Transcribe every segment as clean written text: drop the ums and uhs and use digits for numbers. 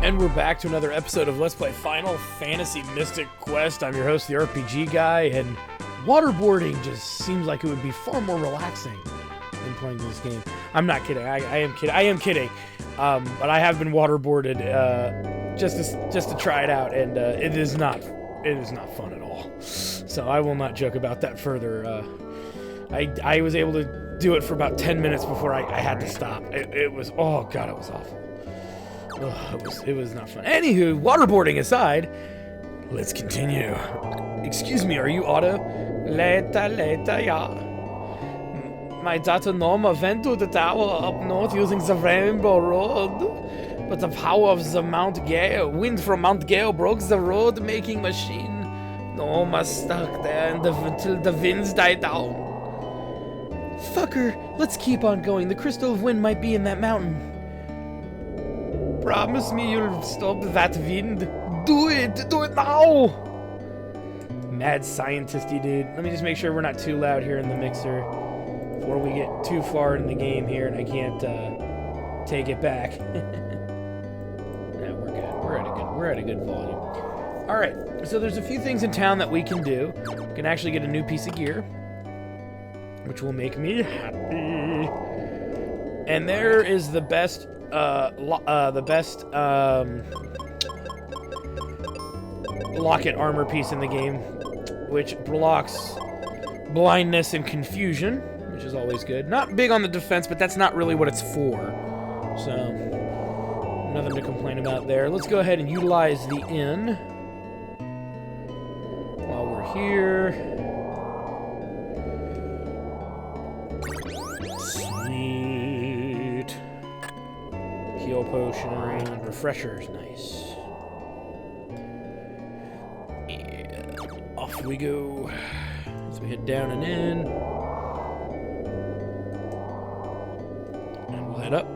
And we're back to another episode of Let's Play Final Fantasy Mystic Quest. I'm your host, the RPG guy, and waterboarding just seems like it would be far more relaxing than playing this game. I'm not kidding. I am kidding. But I have been waterboarded just to try it out, and it is not fun at all. So I will not joke about that further. I was able to do it for about 10 minutes before I had to stop. It was, oh god, it was awful. It was not fun. Anywho, waterboarding aside, let's continue. Excuse me, are you Otto? Later, yeah. My daughter Norma went to the tower up north using the Rainbow Road, but the power of the wind from Mount Gale broke the road making machine. Norma stuck there until the winds died down. Fucker, let's keep on going. The Crystal of Wind might be in that mountain. Promise me you'll stop that wind. Do it now! Mad scientisty dude. Let me just make sure we're not too loud here in the mixer before we get too far in the game here and I can't take it back. Yeah, we're good. We're at a good volume. Alright, so there's a few things in town that we can do. We can actually get a new piece of gear, which will make me happy. And there is the best locket armor piece in the game, which blocks blindness and confusion, which is always good. Not big on the defense, but that's not really what it's for. So, nothing to complain about there. Let's go ahead and utilize the inn while we're here. Sweet. Heal potion, refreshers, nice. Yeah, off we go. So we head down and in. And we'll head up.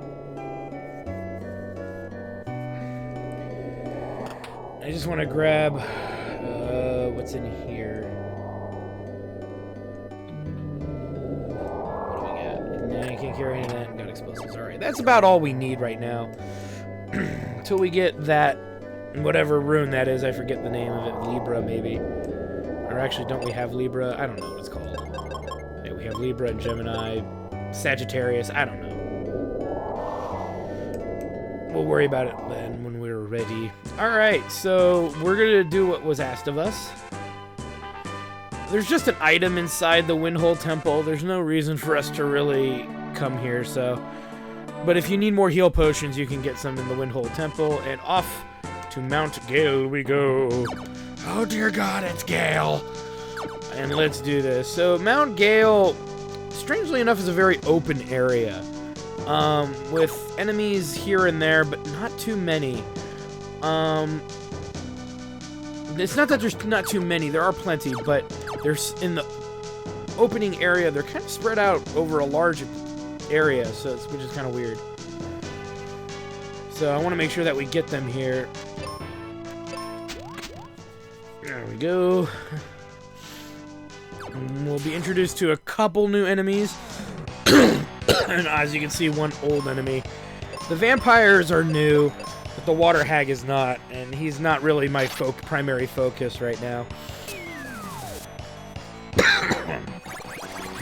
I just want to grab what's in here. What do we got? Nah, you can't carry any of that. Got explosives. Alright, that's about all we need right now. Until we get that, whatever rune that is, I forget the name of it. Libra, maybe. Or actually, don't we have Libra? I don't know what it's called. Yeah, we have Libra and Gemini, Sagittarius, I don't know. We'll worry about it then when we're ready. Alright, so we're gonna do what was asked of us. There's just an item inside the Windhole Temple. There's no reason for us to really come here, so... But if you need more heal potions, you can get some in the Windhole Temple, and off to Mount Gale we go. Oh dear god, it's Gale! And let's do this. So Mount Gale, strangely enough, is a very open area. With enemies here and there, but not too many. It's not that there's not too many, there are plenty, but there's in the opening area, they're kind of spread out over a large area, so which is kind of weird. So I want to make sure that we get them here. There we go. And we'll be introduced to a couple new enemies. And as you can see, one old enemy. The vampires are new, but the water hag is not, and he's not really my primary focus right now.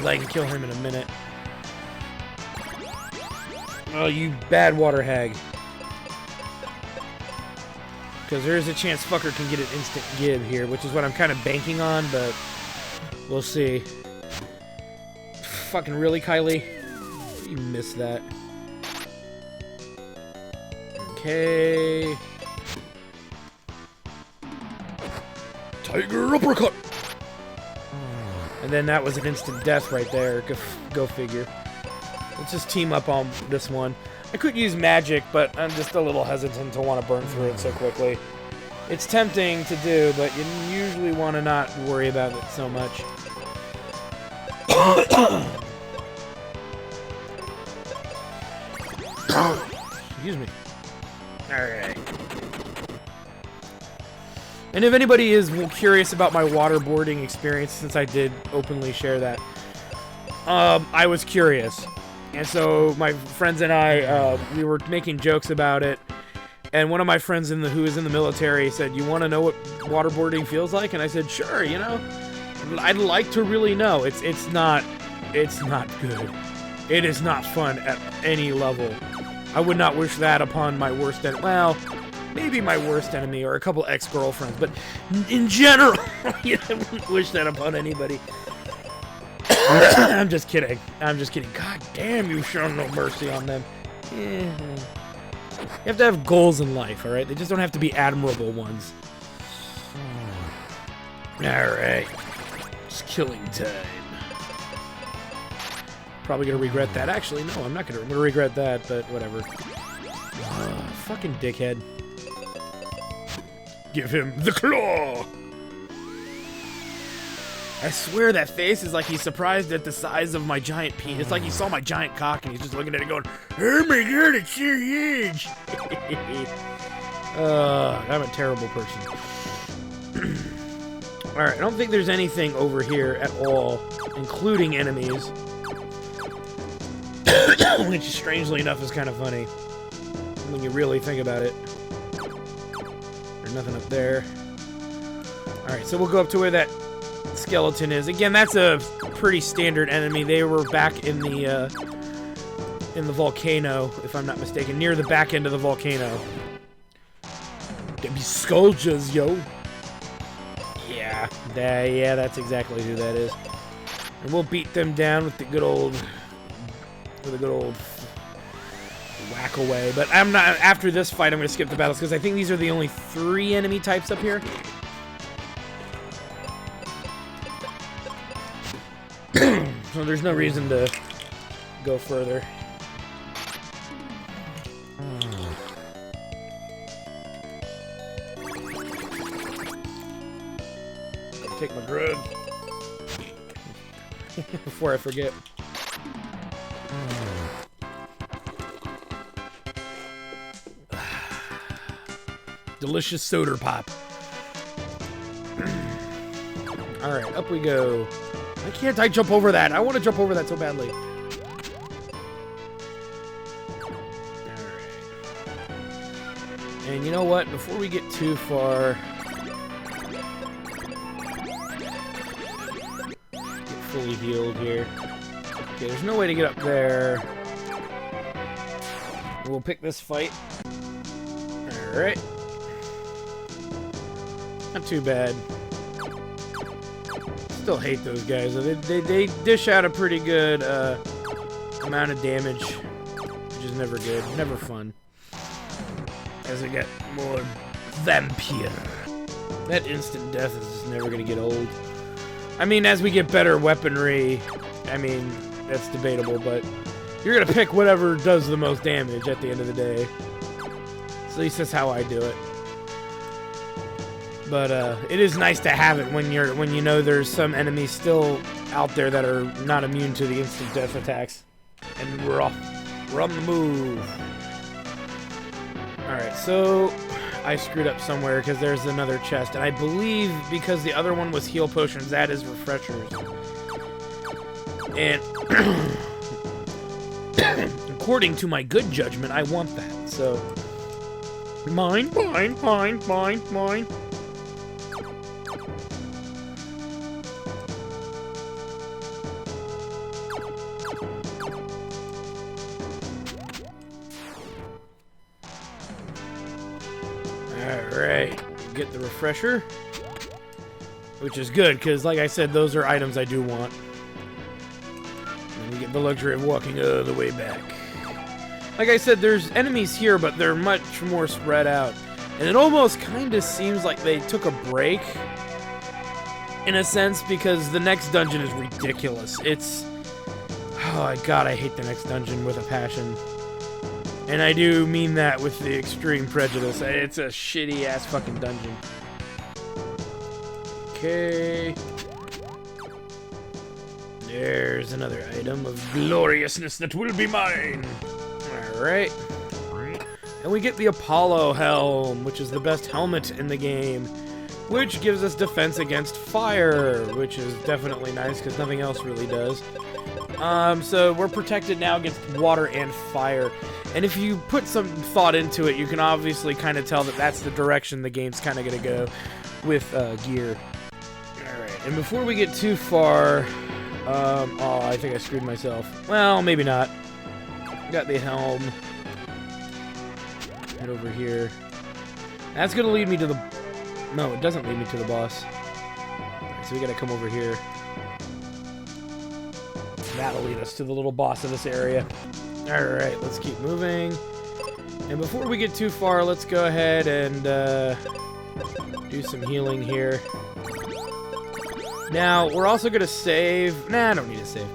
I can kill him in a minute. Oh, you bad water hag. Because there is a chance fucker can get an instant give here, which is what I'm kind of banking on, but we'll see. Fucking really, Kylie? You missed that. Okay. Tiger uppercut! And then that was an instant death right there. Go figure. Let's just team up on this one. I could use magic, but I'm just a little hesitant to want to burn through it so quickly. It's tempting to do, but you usually want to not worry about it so much. Excuse me. Alright. And if anybody is curious about my waterboarding experience, since I did openly share that, I was curious. And so my friends and I, we were making jokes about it. And one of my friends who is in the military said, "You want to know what waterboarding feels like?" And I said, "Sure, you know, I'd like to really know." It's not good. It is not fun at any level. I would not wish that upon my worst enemy. Well, maybe my worst enemy or a couple ex-girlfriends, but in general, I wouldn't wish that upon anybody. I'm just kidding. I'm just kidding. God damn, you've shown no mercy on them. Yeah. You have to have goals in life, alright? They just don't have to be admirable ones. Alright. It's killing time. Probably gonna regret that. Actually, no, I'm not gonna. I'm gonna regret that, but whatever. Fucking dickhead. Give him the claw! I swear that face is like he's surprised at the size of my giant penis. It's like he saw my giant cock and he's just looking at it going, "Oh my god, it's so huge!" I'm a terrible person. Alright, I don't think there's anything over here at all, including enemies. Which, strangely enough, is kind of funny when you really think about it. There's nothing up there. Alright, so we'll go up to where that skeleton is. Again, that's a pretty standard enemy. They were back in the volcano, if I'm not mistaken, near the back end of the volcano. They be scourges, yo. Yeah, that's exactly who that is. And we'll beat them down with the good old whack away. But I'm not. After this fight, I'm gonna skip the battles because I think these are the only 3 enemy types up here. So there's no reason to go further. Take my drug before I forget. Delicious soda pop. Alright, up we go. Why can't I jump over that? I want to jump over that so badly. Alright. And you know what? Before we get too far, get fully healed here. Okay, there's no way to get up there. We'll pick this fight. Alright. Not too bad. Still hate those guys. They dish out a pretty good amount of damage, which is never good, never fun. As I get more vampire. That instant death is just never gonna get old. I mean, as we get better weaponry, I mean, that's debatable, but you're gonna pick whatever does the most damage at the end of the day. At least that's how I do it. But it is nice to have it when you know there's some enemies still out there that are not immune to the instant death attacks. And we're on the move. Alright, so I screwed up somewhere because there's another chest. And I believe because the other one was heal potions, that is refreshers. And according to my good judgment, I want that. So mine. Alright, get the refresher, which is good, because like I said, those are items I do want. And we get the luxury of walking the way back. Like I said, there's enemies here, but they're much more spread out. And it almost kind of seems like they took a break, in a sense, because the next dungeon is ridiculous. It's... oh my god, I hate the next dungeon with a passion. And I do mean that with the extreme prejudice. It's a shitty-ass fucking dungeon. Okay. There's another item of gloriousness that will be mine. Alright. And we get the Apollo Helm, which is the best helmet in the game, which gives us defense against fire, which is definitely nice, because nothing else really does. So we're protected now against water and fire. And if you put some thought into it, you can obviously kind of tell that that's the direction the game's kind of going to go with gear. Alright, and before we get too far... oh, I think I screwed myself. Well, maybe not. Got the helm. Head over here. That's going to lead me to the... No, it doesn't lead me to the boss. Right, so we got to come over here. That'll lead us to the little boss of this area. Alright, let's keep moving. And before we get too far, let's go ahead and do some healing here. Now, we're also going to save... Nah, I don't need to save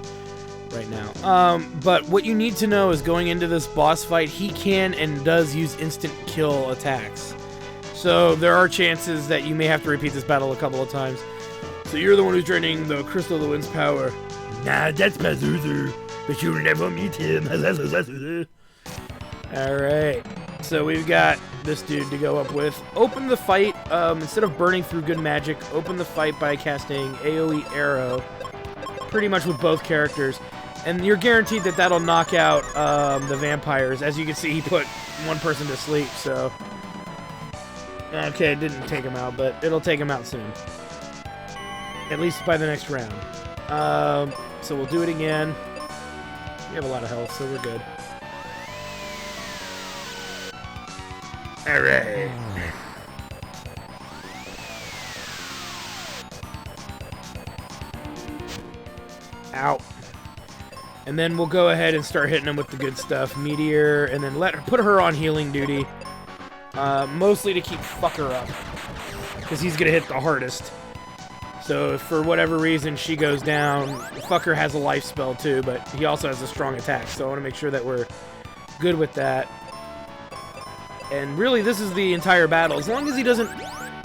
right now. But what you need to know is going into this boss fight, he can and does use instant kill attacks. So there are chances that you may have to repeat this battle a couple of times. So you're the one who's draining the Crystal of the Wind's power. Nah, that's Pazuzu, but you'll never meet him. Alright, so we've got this dude to go up with. Open the fight, instead of burning through good magic, open the fight by casting AoE Arrow, pretty much with both characters. And you're guaranteed that that'll knock out the vampires. As you can see, he put one person to sleep, so... Okay, it didn't take him out, but it'll take him out soon. At least by the next round. So we'll do it again. We have a lot of health, so we're good. Alright. Ow. And then we'll go ahead and start hitting him with the good stuff. Meteor, and then put her on healing duty. Mostly to keep fucker up. Because he's going to hit the hardest. So if for whatever reason she goes down, fucker has a life spell too, but he also has a strong attack. So I want to make sure that we're good with that. And really, this is the entire battle. As long as he doesn't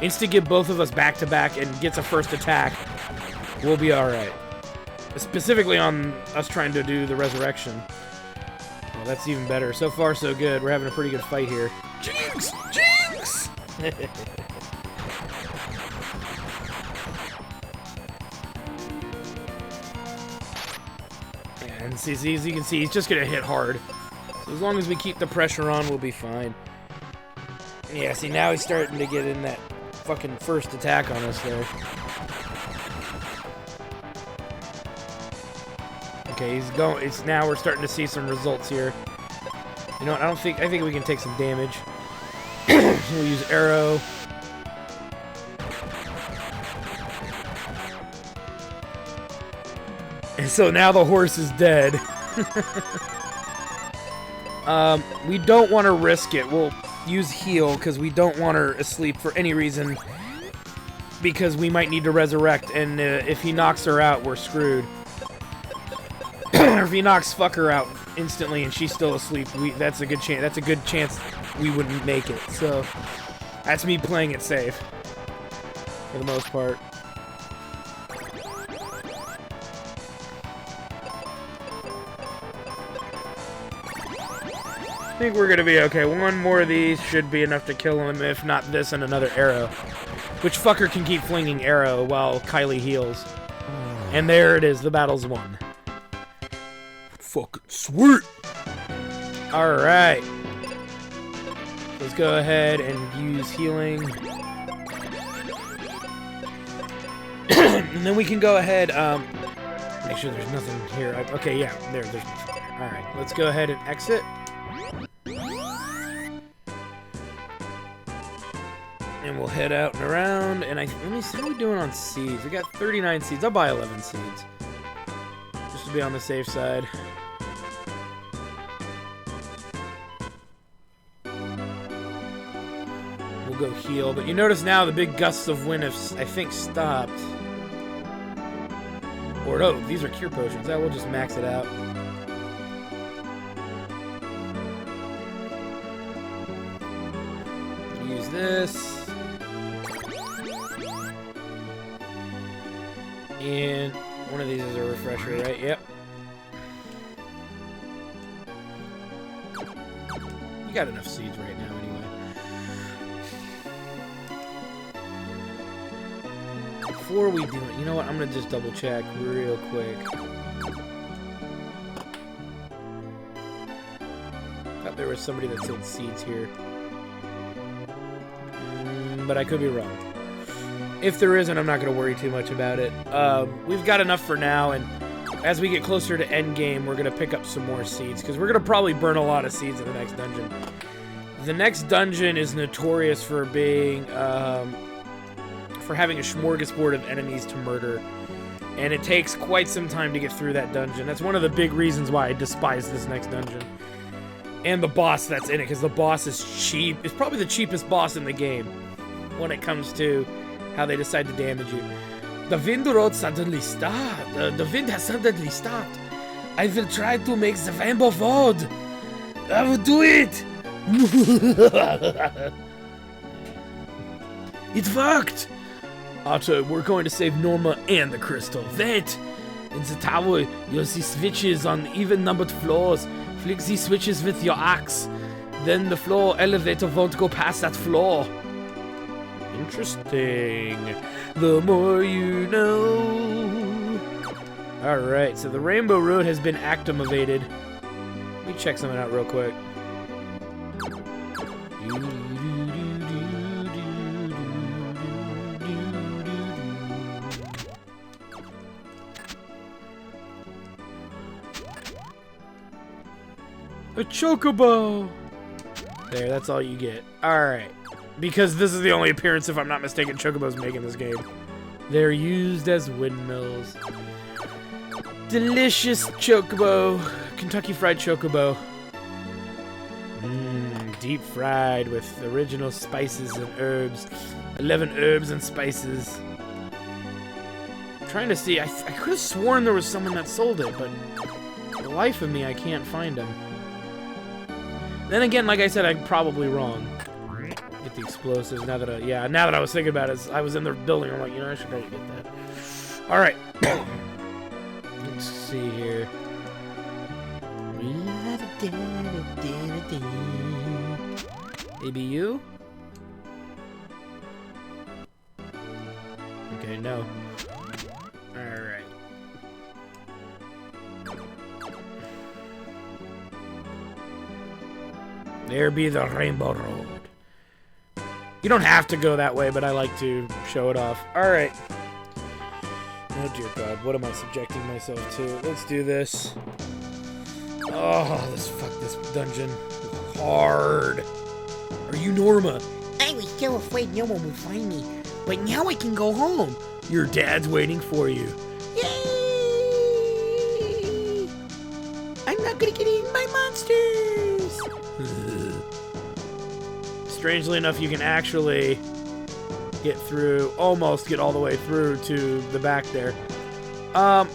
insta-give both of us back-to-back and gets a first attack, we'll be alright. Specifically on us trying to do the resurrection. Well, that's even better. So far, so good. We're having a pretty good fight here. Jinx! Jinx! And see, as you can see, he's just going to hit hard. So as long as we keep the pressure on, we'll be fine. Yeah, see, now he's starting to get in that fucking first attack on us there. Okay, he's going. It's now we're starting to see some results here. You know what? I think we can take some damage. We'll use arrow. And so now the horse is dead. We don't want to risk it. We'll use heal because we don't want her asleep for any reason. Because we might need to resurrect, and if he knocks her out, we're screwed. Or if he knocks fucker out instantly and she's still asleep, that's a good chance. That's a good chance we wouldn't make it. So that's me playing it safe for the most part. I think we're gonna be okay. One more of these should be enough to kill him, if not this and another arrow. Which fucker can keep flinging arrow while Kylie heals. And there it is, the battle's won. Fucking sweet! Alright. Let's go ahead and use healing. And then we can go ahead, make sure there's nothing here. Okay, yeah, there's nothing there. Alright, let's go ahead and exit. And we'll head out and around, and let me see, how are we doing on seeds? We got 39 seeds. I'll buy 11 seeds. Just to be on the safe side. We'll go heal, but you notice now the big gusts of wind have, I think, stopped. Or no, these are cure potions. We'll just max it out. Use this. And one of these is a refresher, right? Yep. You got enough seeds right now, anyway. Before we do it, you know what? I'm gonna just double check real quick. thought there was somebody that sold seeds here. But I could be wrong. If there isn't, I'm not going to worry too much about it. We've got enough for now, and as we get closer to endgame, we're going to pick up some more seeds, because we're going to probably burn a lot of seeds in the next dungeon. The next dungeon is notorious for being, for having a smorgasbord of enemies to murder, and it takes quite some time to get through that dungeon. That's one of the big reasons why I despise this next dungeon. And the boss that's in it, because the boss is cheap. It's probably the cheapest boss in the game when it comes to how they decide to damage you. The wind road suddenly stopped. The wind has suddenly stopped. I will try to make the rainbow road. I will do it. It worked. Otto, we're going to save Norma and the crystal. Wait. In the tower, you'll see switches on even-numbered floors. Flick these switches with your axe. Then the floor elevator won't go past that floor. Interesting. The more you know. Alright, so the Rainbow Road has been activated. Let me check something out real quick. A chocobo! There, that's all you get. Alright. Because this is the only appearance, if I'm not mistaken, chocobos make in this game. They're used as windmills. Delicious chocobo. Kentucky Fried Chocobo. Deep fried with original spices and herbs. 11 herbs and spices. I'm trying to see. I could have sworn there was someone that sold it, but for the life of me, I can't find him. Then again, like I said, I'm probably wrong. Get the explosives. Now that I was thinking about it, I was in the building. I'm like, you know, I should probably get that. All right. Let's see here. Maybe you? Okay, no. All right. There be the Rainbow Road. You don't have to go that way, but I like to show it off. Alright. Oh dear God, what am I subjecting myself to? Let's do this. Oh, fuck this dungeon. Hard. Are you Norma? I was so afraid no one would find me, but now I can go home. Your dad's waiting for you. Yay! I'm not gonna get eaten by monsters! Strangely enough, you can actually almost get all the way through to the back there. Let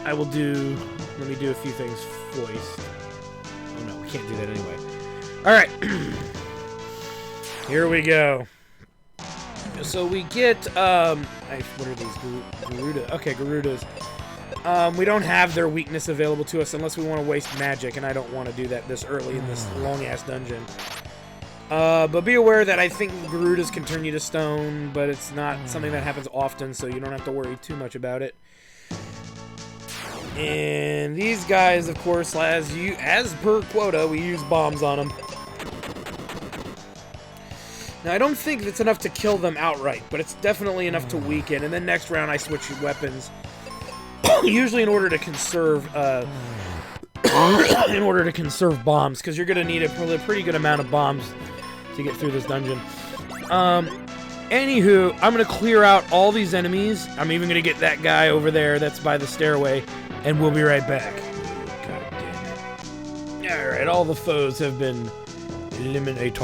me do a few things first. Oh no, we can't do that anyway. Alright. Here we go. So we get, what are these? Garuda. Okay, Garudas. We don't have their weakness available to us unless we want to waste magic, and I don't want to do that this early in this long-ass dungeon. But be aware that I think Garudas can turn you to stone, but it's not something that happens often, so you don't have to worry too much about it. And these guys, of course, as per quota, we use bombs on them. Now, I don't think it's enough to kill them outright, but it's definitely enough to weaken, and then next round I switch weapons. Usually in order to conserve, bombs, because you're going to need a pretty good amount of bombs to get through this dungeon. Anywho, I'm going to clear out all these enemies. I'm even going to get that guy over there that's by the stairway, and we'll be right back. God damn it. Alright, all the foes have been eliminated.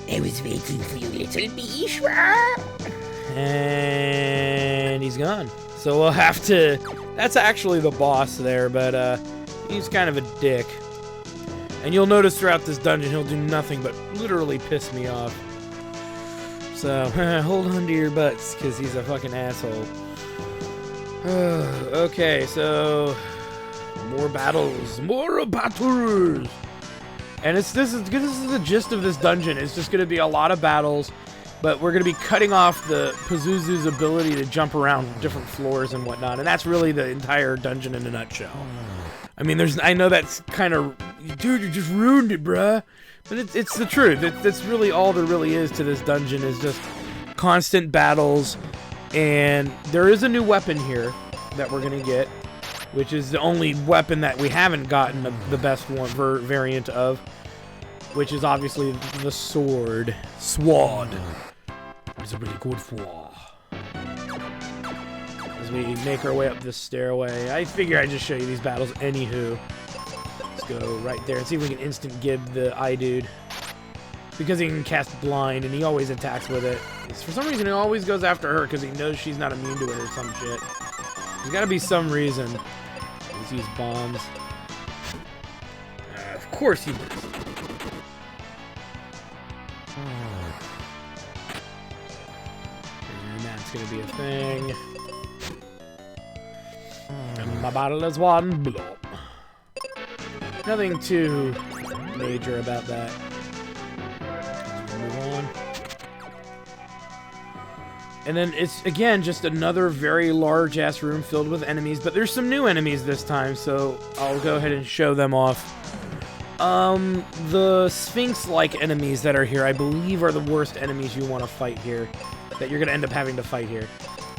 I was waiting for you, little Beeshwa. And he's gone. So we'll have to... That's actually the boss there, but he's kind of a dick. And you'll notice throughout this dungeon, he'll do nothing but literally piss me off. So, hold on to your butts, because he's a fucking asshole. Okay, so... More battles. More battles! And this is the gist of this dungeon. It's just going to be a lot of battles, but we're going to be cutting off the Pazuzu's ability to jump around different floors and whatnot, and that's really the entire dungeon in a nutshell. I mean, I know that's kind of, dude, you just ruined it, bruh. But it's the truth. That's really all there really is to this dungeon, is just constant battles. And there is a new weapon here that we're gonna get, which is the only weapon that we haven't gotten the best one variant of, which is obviously the sword. Sword. It's a really good sword. As we make our way up this stairway, I figure I'd just show you these battles anywho. Let's go right there and see if we can instant gib the eye dude. Because he can cast blind and he always attacks with it. For some reason, he always goes after her because he knows she's not immune to it or some shit. There's gotta be some reason. Let's use bombs. Of course he does. And that's gonna be a thing. And my bottle is one blow. Nothing too major about that. Move on. And then it's, again, just another very large-ass room filled with enemies, but there's some new enemies this time, so I'll go ahead and show them off. The Sphinx-like enemies that are here, I believe, are the worst enemies you want to fight here, that you're going to end up having to fight here.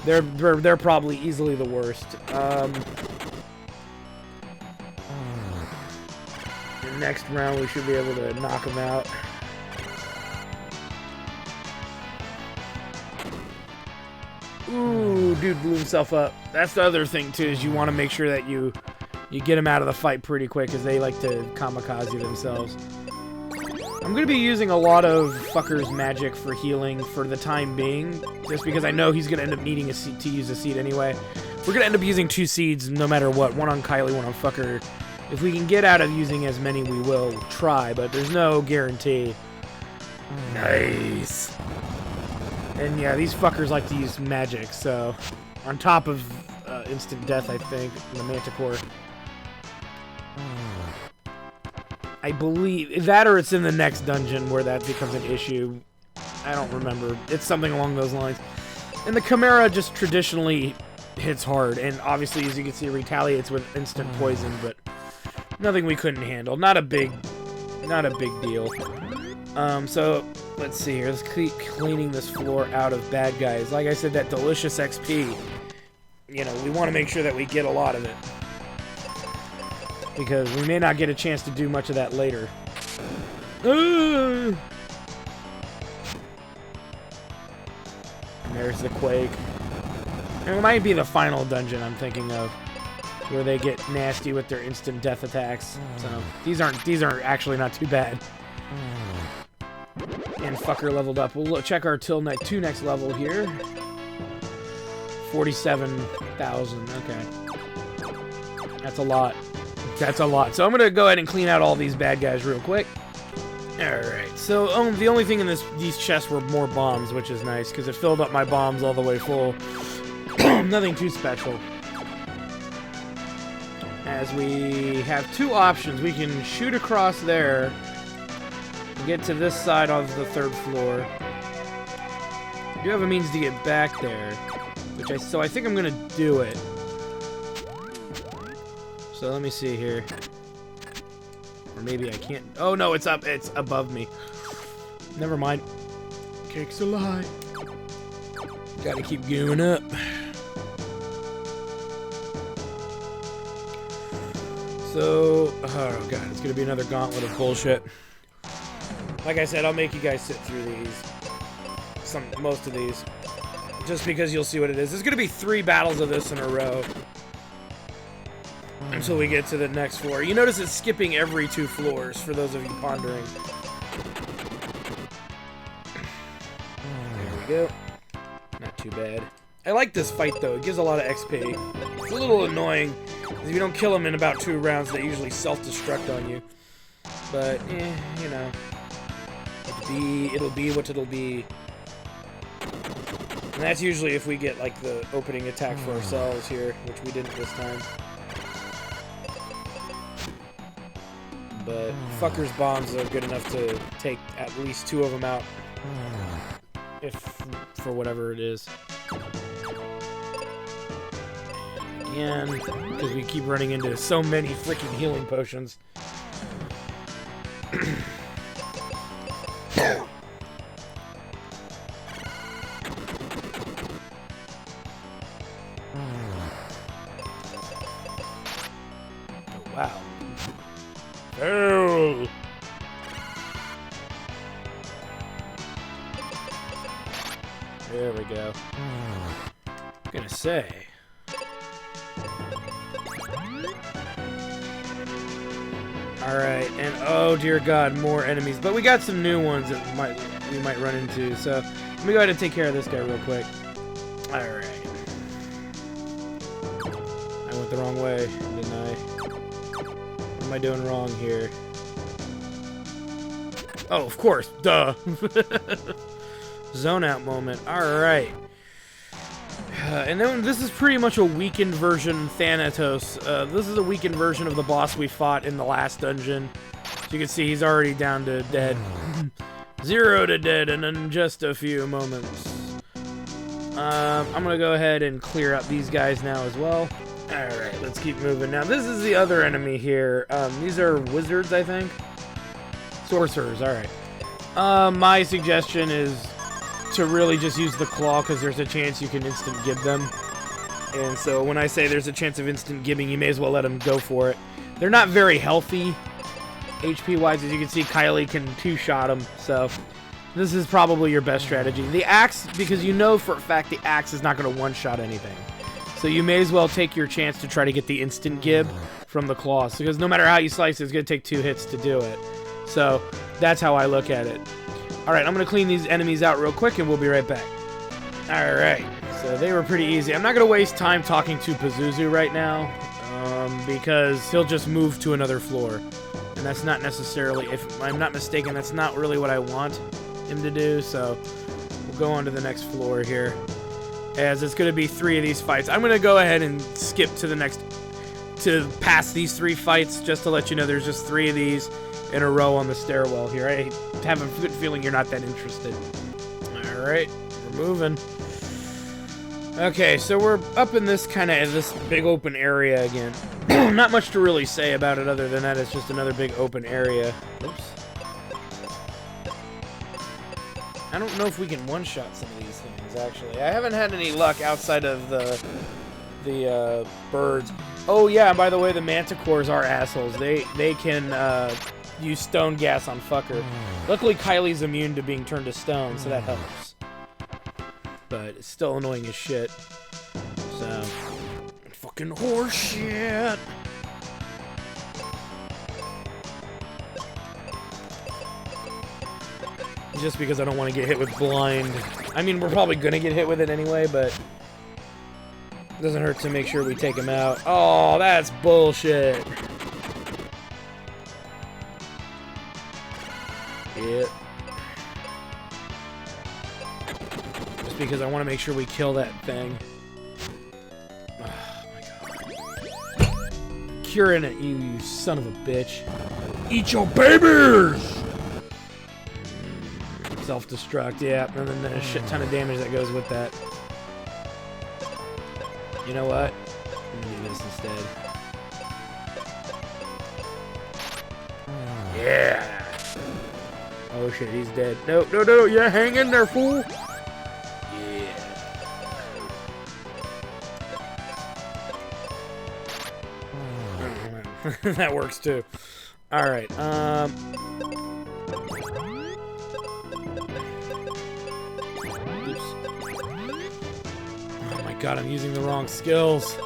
They're probably easily the worst. The next round, we should be able to knock them out. Ooh, dude blew himself up. That's the other thing, too, is you want to make sure that you get him out of the fight pretty quick, because they like to kamikaze themselves. I'm going to be using a lot of fucker's magic for healing for the time being, just because I know he's going to end up needing to use a seed anyway. We're going to end up using 2 seeds no matter what, one on Kylie, one on fucker. If we can get out of using as many, we will try, but there's no guarantee. Nice. And yeah, these fuckers like to use magic, so on top of instant death, I think, in the Manticore. I believe that, or it's in the next dungeon where that becomes an issue. I don't remember. It's something along those lines. And the Chimera just traditionally hits hard, and obviously, as you can see, retaliates with instant poison, but nothing we couldn't handle. Not a big deal. So let's see here. Let's keep cleaning this floor out of bad guys. Like I said, that delicious XP. You know, we want to make sure that we get a lot of it, because we may not get a chance to do much of that later. And there's the Quake. And it might be the final dungeon I'm thinking of, where they get nasty with their instant death attacks. So these aren't actually not too bad. And fucker leveled up. We'll check our till 2 next level here. 47,000. Okay. That's a lot. That's a lot. So I'm gonna go ahead and clean out all these bad guys real quick. Alright, so the only thing in these chests were more bombs, which is nice, because it filled up my bombs all the way full. Nothing too special. As we have 2 options. We can shoot across there, get to this side of the 3rd floor. I do have a means to get back there, so I think I'm gonna do it. So let me see here. Or maybe I can't. Oh no, it's up. It's above me. Never mind. Cake's a lie. Gotta keep going up. So, oh god, it's gonna be another gauntlet of bullshit. Like I said, I'll make you guys sit through these. Most of these. Just because you'll see what it is. There's gonna be 3 battles of this in a row. Until we get to the next floor. You notice it's skipping every 2 floors, for those of you pondering. There we go. Not too bad. I like this fight, though. It gives a lot of XP. It's a little annoying. If you don't kill them in about 2 rounds, they usually self-destruct on you. But, you know. It'll be what it'll be. And that's usually if we get, like, the opening attack for ourselves here, which we didn't this time. But fucker's bombs are good enough to take at least 2 of them out. If, for whatever it is. again, because we keep running into so many freaking healing potions. Wow. Oh. There we go. I'm gonna say. Alright, and oh dear god, more enemies. But we got some new ones that we might run into, so let me go ahead and take care of this guy real quick. Alright. I went the wrong way, didn't I? What am I doing wrong here? Oh, of course, duh! Zone out moment, alright. And then this is pretty much a weakened version Thanatos. This is a weakened version of the boss we fought in the last dungeon. So you can see he's already down to dead. 0 to dead in just a few moments. I'm gonna go ahead and clear up these guys now as well. Alright, let's keep moving. Now this is the other enemy here. These are wizards, I think. Sorcerers, alright. My suggestion is to really just use the claw, because there's a chance you can instant gib them. And so when I say there's a chance of instant gibbing, you may as well let them go for it. They're not very healthy HP-wise. As you can see, Kylie can two-shot them, so this is probably your best strategy. The axe, because you know for a fact the axe is not going to one-shot anything. So you may as well take your chance to try to get the instant gib from the claws, because no matter how you slice it, it's going to take 2 hits to do it. So that's how I look at it. Alright, I'm going to clean these enemies out real quick, and we'll be right back. Alright, so they were pretty easy. I'm not going to waste time talking to Pazuzu right now, because he'll just move to another floor. And that's not necessarily, if I'm not mistaken, that's not really what I want him to do, so we'll go on to the next floor here. As it's going to be 3 of these fights. I'm going to go ahead and skip to the next, to pass these 3 fights, just to let you know there's just 3 of these in a row on the stairwell here. I have a good feeling you're not that interested. Alright, we're moving. Okay, so we're up in this this big open area again. Not much to really say about it other than that it's just another big open area. Oops. I don't know if we can one-shot some of these things, actually. I haven't had any luck outside of the birds. Oh yeah, and by the way, the manticores are assholes. They can use stone gas on fucker. Luckily, Kylie's immune to being turned to stone, so that helps. But it's still annoying as shit. So, fucking horse shit. Just because I don't want to get hit with blind. I mean, we're probably gonna get hit with it anyway, but it doesn't hurt to make sure we take him out. Oh, that's bullshit. Yep. Just because I want to make sure we kill that thing. Oh my god. Curing it, you son of a bitch. Eat your babies! Self-destruct, yeah, and then a shit ton of damage that goes with that. You know what? I'm gonna do this instead. Yeah! Oh shit, he's dead. No, no, no, yeah, hang in there, fool! Yeah. That works too. Alright, God, I'm using the wrong skills.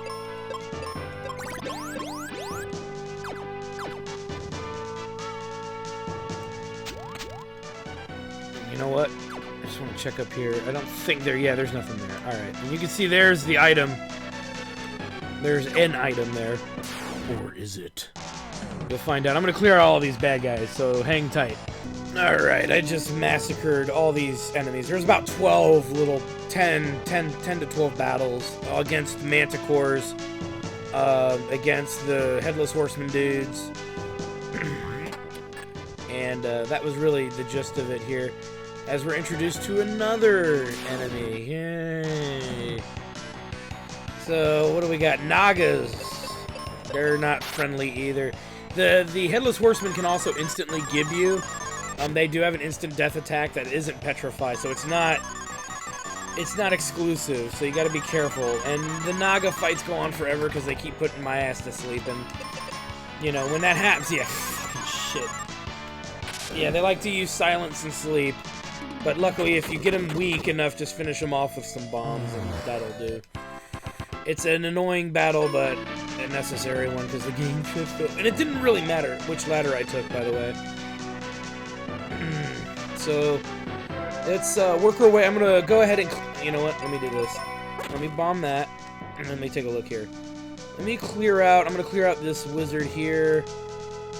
You know what? I just want to check up here. I don't think there... Yeah, there's nothing there. Alright. And you can see there's the item. There's an item there. Or is it? You'll find out. I'm going to clear all of these bad guys, so hang tight. Alright, I just massacred all these enemies. There's about 12 little 10 to 12 battles against manticores, against the Headless Horseman dudes. And that was really the gist of it here, as we're introduced to another enemy. Yay! So, what do we got? Nagas. They're not friendly either. The Headless Horseman can also instantly give you. They do have an instant death attack that isn't petrified, so it's not exclusive, so you gotta be careful. And the Naga fights go on forever because they keep putting my ass to sleep, and, you know, when that happens, yeah, fucking shit. Yeah, they like to use silence and sleep, but luckily if you get them weak enough, just finish them off with some bombs, and that'll do. It's an annoying battle, but a necessary one, because the game should feel... And it didn't really matter which ladder I took, by the way. So, let's work our way. I'm gonna go ahead and... You know what? Let me do this. Let me bomb that. And let me take a look here. Let me clear out... I'm gonna clear out this wizard here.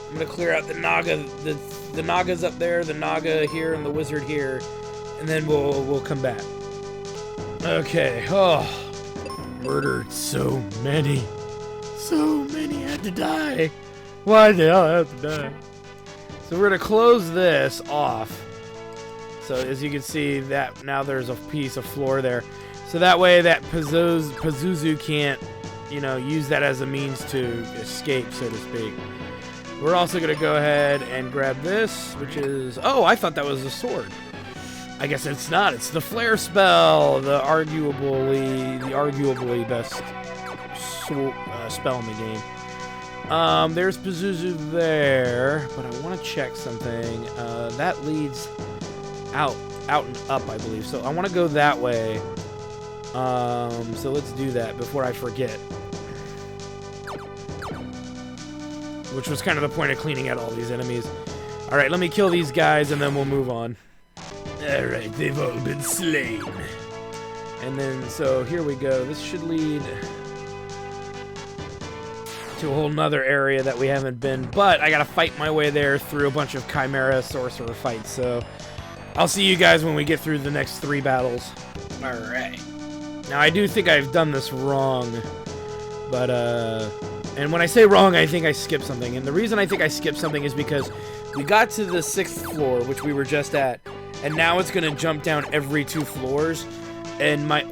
I'm gonna clear out the Naga. The Naga's up there, the Naga here, and the wizard here. And then we'll come back. Okay. Oh. Murdered so many. So many had to die. Why the hell have to die? So we're gonna close this off. So as you can see, that now there's a piece of floor there. So that way that Pazuzu can't, you know, use that as a means to escape, so to speak. We're also gonna go ahead and grab this, which is... Oh, I thought that was a sword. I guess it's not. It's the flare spell, the arguably best spell in the game. There's Pazuzu there, but I want to check something. That leads out and up, I believe. So I want to go that way. So let's do that before I forget. Which was kind of the point of cleaning out all these enemies. All right, let me kill these guys and then we'll move on. Alright, they've all been slain. And then, so here we go. This should lead to a whole nother area that we haven't been. But I gotta fight my way there through a bunch of Chimera Sorcerer fights. So I'll see you guys when we get through the next 3 battles. Alright. Now, I do think I've done this wrong. But, and when I say wrong, I think I skipped something. And the reason I think I skipped something is because we got to the 6th floor, which we were just at. And now it's going to jump down every 2 floors. And my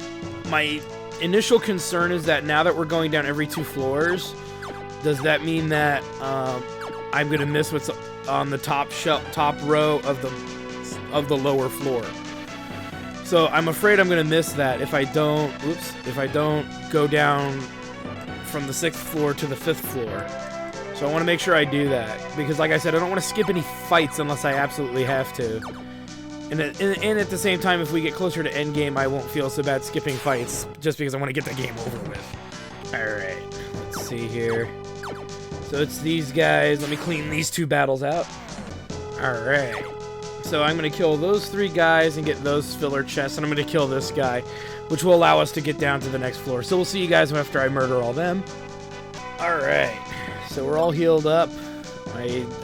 initial concern is that now that we're going down every 2 floors, does that mean that I'm going to miss what's on the top row of the lower floor? So I'm afraid I'm going to miss that if I don't go down from the 6th floor to the 5th floor. So I want to make sure I do that, because like I said, I don't want to skip any fights unless I absolutely have to. And at the same time, if we get closer to endgame, I won't feel so bad skipping fights, just because I want to get the game over with. Alright, let's see here. So it's these guys. Let me clean these 2 battles out. Alright. So I'm going to kill those 3 guys and get those filler chests, and I'm going to kill this guy, which will allow us to get down to the next floor. So we'll see you guys after I murder all them. Alright. So we're all healed up.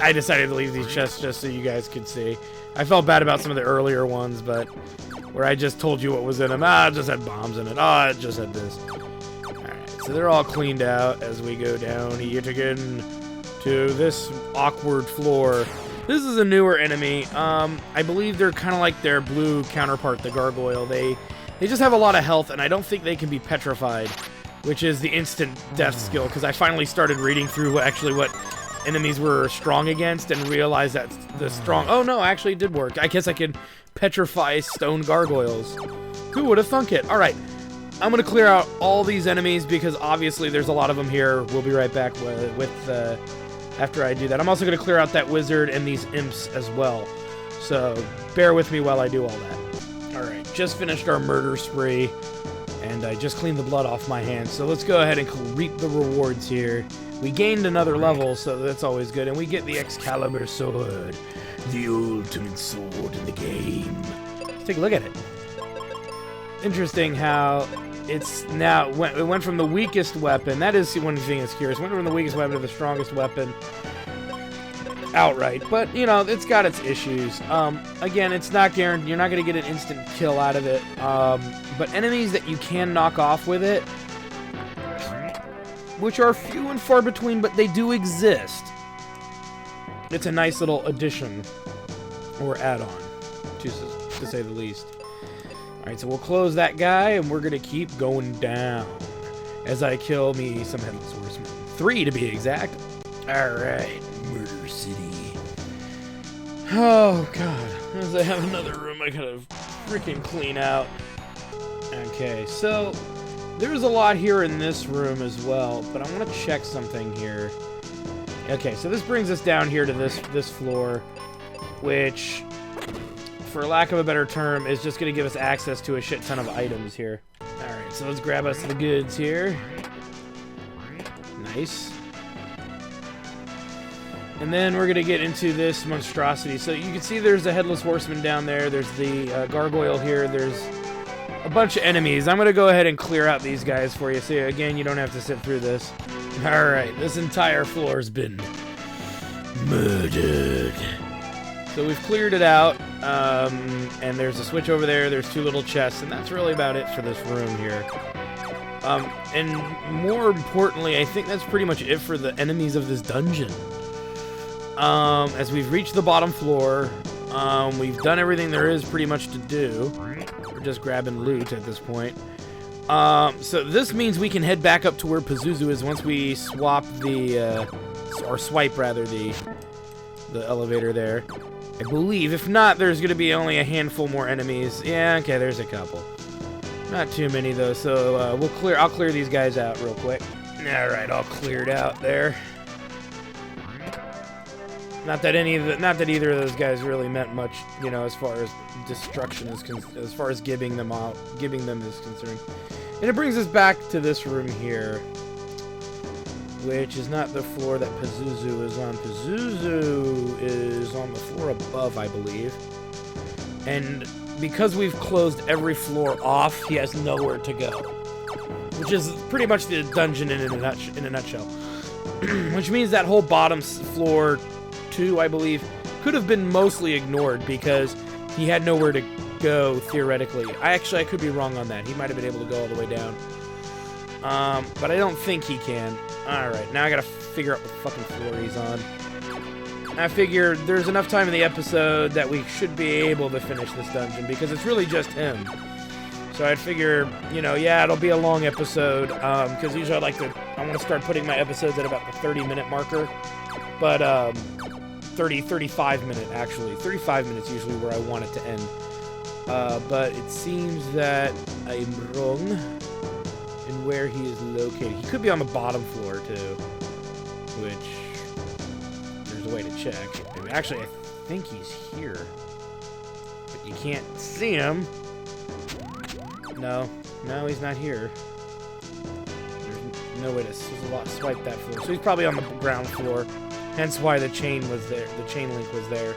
I decided to leave these chests just so you guys could see. I felt bad about some of the earlier ones, but where I just told you what was in them. Ah, it just had bombs in it. Ah, it just had this. Alright, so they're all cleaned out as we go down yet again to this awkward floor. This is a newer enemy. I believe they're kind of like their blue counterpart, the gargoyle. They just have a lot of health, and I don't think they can be petrified, which is the instant death skill, because I finally started reading through what enemies were strong against and realized that the strong... Oh, no, actually it did work. I guess I could petrify stone gargoyles. Who would have thunk it? All right, I'm going to clear out all these enemies because obviously there's a lot of them here. We'll be right back with after I do that. I'm also going to clear out that wizard and these imps as well. So bear with me while I do all that. All right, just finished our murder spree, and I just cleaned the blood off my hands. So let's go ahead and reap the rewards here. We gained another level, so that's always good. And we get the Excalibur sword, the ultimate sword in the game. Let's take a look at it. Interesting how it's now... It went from the weakest weapon. That is one thing that's curious. It went from the weakest weapon to the strongest weapon outright. But, you know, it's got its issues. Again, it's not guaranteed. You're not going to get an instant kill out of it. But enemies that you can knock off with it, which are few and far between, but they do exist. It's a nice little addition, or add-on, to say the least. Alright, so we'll close that guy, and we're going to keep going down. as I kill me some Headless Horsemen. 3 to be exact. Alright, Murder City. Oh, God. As I have another room I gotta freaking clean out. Okay, so there's a lot here in this room as well, but I want to check something here. Okay, so this brings us down here to this floor, which, for lack of a better term, is just going to give us access to a shit ton of items here. Alright, so let's grab us the goods here. Nice. And then we're going to get into this monstrosity. So you can see there's a Headless Horseman down there. There's the gargoyle here. There's a bunch of enemies. I'm going to go ahead and clear out these guys for you. So again, you don't have to sit through this. Alright, this entire floor's been murdered. So we've cleared it out. And there's a switch over there. There's 2 little chests. And that's really about it for this room here. And more importantly, I think that's pretty much it for the enemies of this dungeon. As we've reached the bottom floor, we've done everything there is pretty much to do. We're just grabbing loot at this point. So this means we can head back up to where Pazuzu is once we swap or swipe rather, the elevator there. I believe. If not, there's going to be only a handful more enemies. Yeah, okay, there's a couple. Not too many though, so I'll clear these guys out real quick. Alright, all cleared out there. Not that either of those guys really meant much, you know, as far as destruction is as far as giving them is concerned. And it brings us back to this room here, which is not the floor that Pazuzu is on. Pazuzu is on the floor above, I believe. And because we've closed every floor off, he has nowhere to go, which is pretty much the dungeon in a nutshell. Which means that whole bottom floor 2, I believe, could have been mostly ignored because he had nowhere to go, theoretically. I could be wrong on that. He might have been able to go all the way down. But I don't think he can. Alright, now I gotta figure out what fucking floor he's on. I figure there's enough time in the episode that we should be able to finish this dungeon because it's really just him. So I'd figure, you know, yeah, it'll be a long episode, because usually I want to start putting my episodes at about the 30-minute marker. But, 35 minute, actually. 35 minutes usually where I want it to end. But it seems that I'm wrong in where he is located. He could be on the bottom floor, too. Which, there's a way to check. Actually, I think he's here. But you can't see him. No, he's not here. There's no way to swipe that floor. So he's probably on the ground floor. Hence why the chain was there. The chain link was there.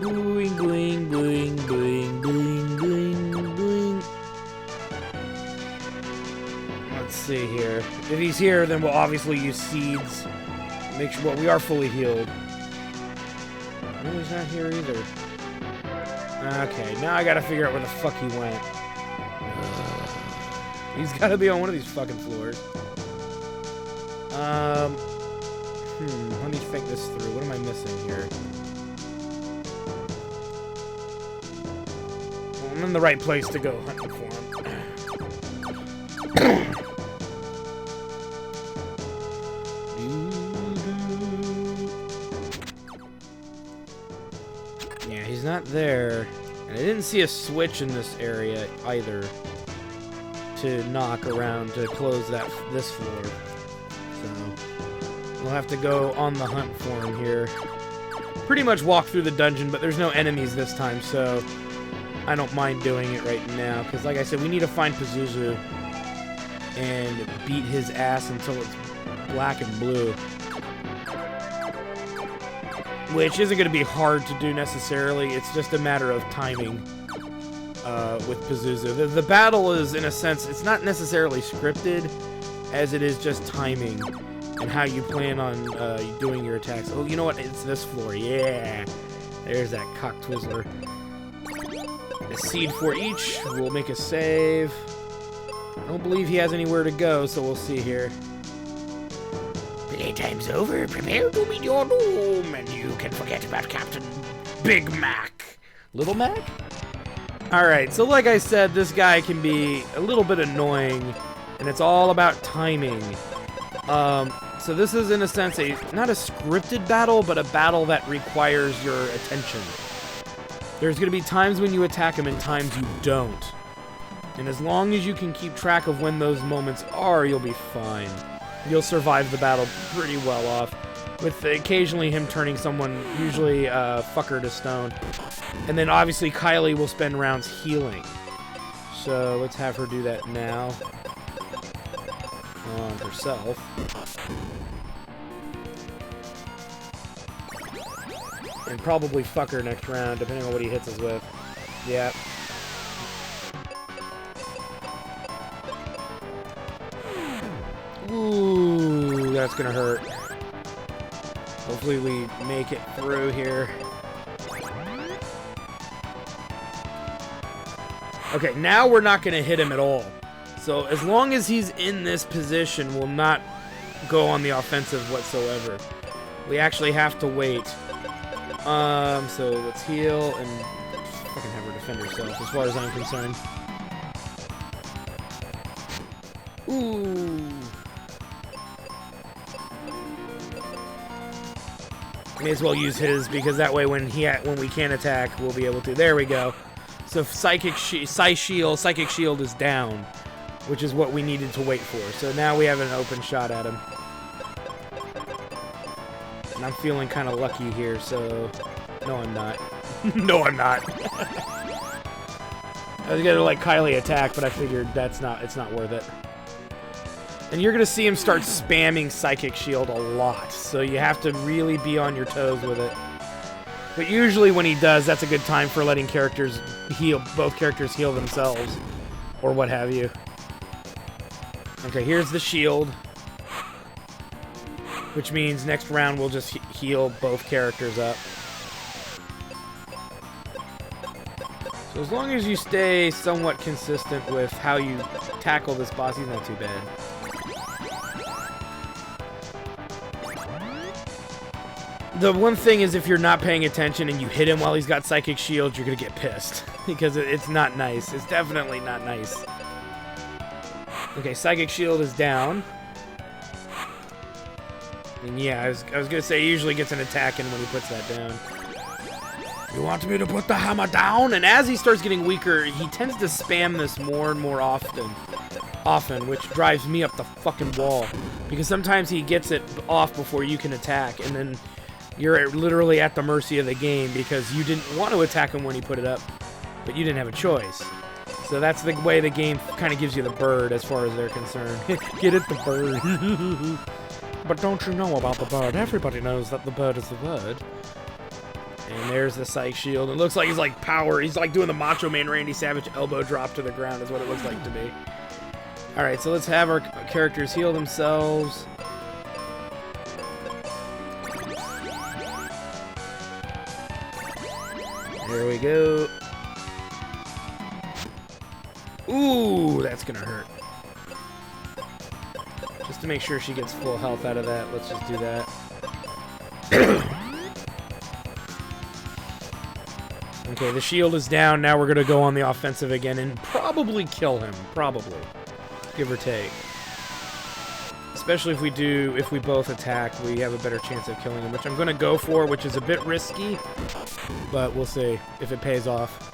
Boing, boing, boing, boing, boing, boing, boing. Let's see here. If he's here, then we'll obviously use seeds. Make sure, well, we are fully healed. No, he's not here either. Okay, now I gotta figure out where the fuck he went. He's gotta be on one of these fucking floors. Let me think this through. What am I missing here? Well, I'm in the right place to go hunting for him. Yeah, he's not there. And I didn't see a switch in this area either to knock around to close this floor. So we'll have to go on the hunt for him here. Pretty much walk through the dungeon, but there's no enemies this time, so I don't mind doing it right now. Because like I said, we need to find Pazuzu and beat his ass until it's black and blue. Which isn't going to be hard to do necessarily. It's just a matter of timing with Pazuzu. The battle is, in a sense, it's not necessarily scripted, as it is just timing and how you plan on doing your attacks. Oh, you know what? It's this floor. Yeah. There's that cock twizzler. A seed for each. We'll make a save. I don't believe he has anywhere to go, so we'll see here. Playtime's over. Prepare to meet your doom, and you can forget about Captain Big Mac. Little Mac? Alright, so like I said, this guy can be a little bit annoying, and it's all about timing. So this is, in a sense, not a scripted battle, but a battle that requires your attention. There's going to be times when you attack him and times you don't. And as long as you can keep track of when those moments are, you'll be fine. You'll survive the battle pretty well off, with occasionally him turning someone, usually fucker, to stone. And then obviously Kylie will spend rounds healing. So let's have her do that now. On herself. And probably fuck her next round, depending on what he hits us with. Yeah. Ooh, that's gonna hurt. Hopefully we make it through here. Okay, now we're not gonna hit him at all. So as long as he's in this position, we'll not go on the offensive whatsoever. We actually have to wait. So let's heal and fucking have her defend herself, as far as I'm concerned. Ooh. May as well use his, because that way when we can't attack, we'll be able to. There we go. So Psychic Shield is down, which is what we needed to wait for. So now we have an open shot at him. And I'm feeling kind of lucky here, so... No, I'm not. No, I'm not. I was gonna let Kylie attack, but I figured it's not worth it. And you're gonna see him start spamming Psychic Shield a lot, so you have to really be on your toes with it. But usually when he does, that's a good time for letting characters heal, both characters heal themselves, or what have you. Okay, here's the shield, which means next round we'll just heal both characters up. So as long as you stay somewhat consistent with how you tackle this boss, he's not too bad. The one thing is, if you're not paying attention and you hit him while he's got Psychic Shield, you're gonna get pissed. Because it's not nice. It's definitely not nice. Okay, Psychic Shield is down. And yeah, I was gonna say, he usually gets an attack in when he puts that down. You want me to put the hammer down? And as he starts getting weaker, he tends to spam this more and more often, which drives me up the fucking wall. Because sometimes he gets it off before you can attack, and then you're literally at the mercy of the game because you didn't want to attack him when he put it up, but you didn't have a choice. So that's the way the game kind of gives you the bird as far as they're concerned. Get it, the bird. But don't you know about the bird? Everybody knows that the bird is the word. And there's the Psych Shield. It looks like he's like power. He's like doing the Macho Man Randy Savage elbow drop to the ground is what it looks like to me. Alright, so let's have our characters heal themselves. There we go. Ooh, that's gonna hurt. Just to make sure she gets full health out of that, let's just do that. Okay, the shield is down. Now we're gonna go on the offensive again and probably kill him. Probably. Give or take. Especially if we both attack, we have a better chance of killing him, which I'm gonna go for, which is a bit risky, but we'll see if it pays off.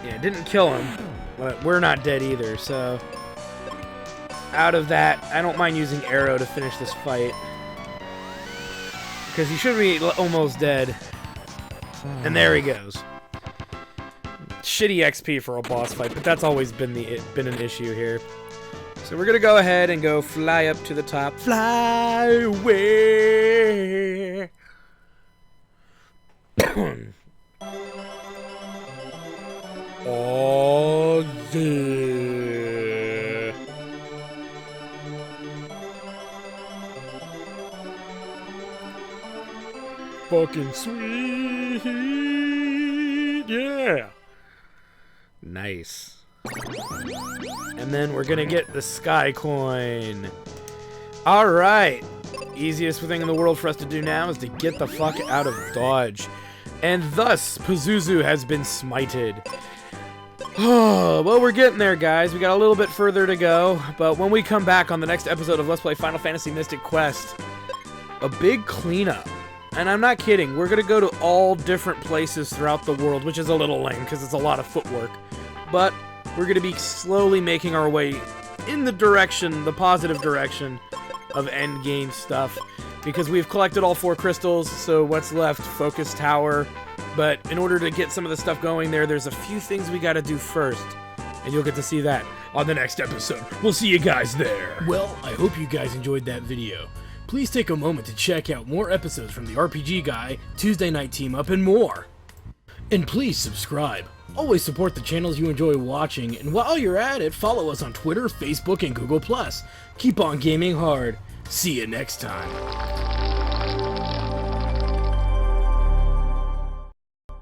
Yeah, it didn't kill him, but we're not dead either, so out of that, I don't mind using arrow to finish this fight. Because he should be almost dead. And there he goes. Shitty XP for a boss fight, but that's always been an issue here. So we're gonna go ahead and go fly up to the top. Fly away. Oh yeah. Fucking sweet, yeah. Nice. And then we're gonna get the Sky Coin. Alright. easiest thing in the world for us to do now is to get the fuck out of Dodge. And thus, Pazuzu has been smited. Oh, well, we're getting there, guys. We got a little bit further to go, but when we come back on the next episode of Let's Play Final Fantasy Mystic Quest, a big cleanup. And I'm not kidding, we're gonna go to all different places throughout the world, which is a little lame, because it's a lot of footwork. But we're gonna be slowly making our way in the direction, the positive direction, of endgame stuff. Because we've collected all 4 crystals, so what's left? Focus Tower. But in order to get some of the stuff going there's a few things we gotta do first. And you'll get to see that on the next episode. We'll see you guys there. Well, I hope you guys enjoyed that video. Please take a moment to check out more episodes from the RPG Guy, Tuesday Night Team Up, and more. And please subscribe. Always support the channels you enjoy watching, and while you're at it, follow us on Twitter, Facebook, and Google+. Keep on gaming hard. See you next time.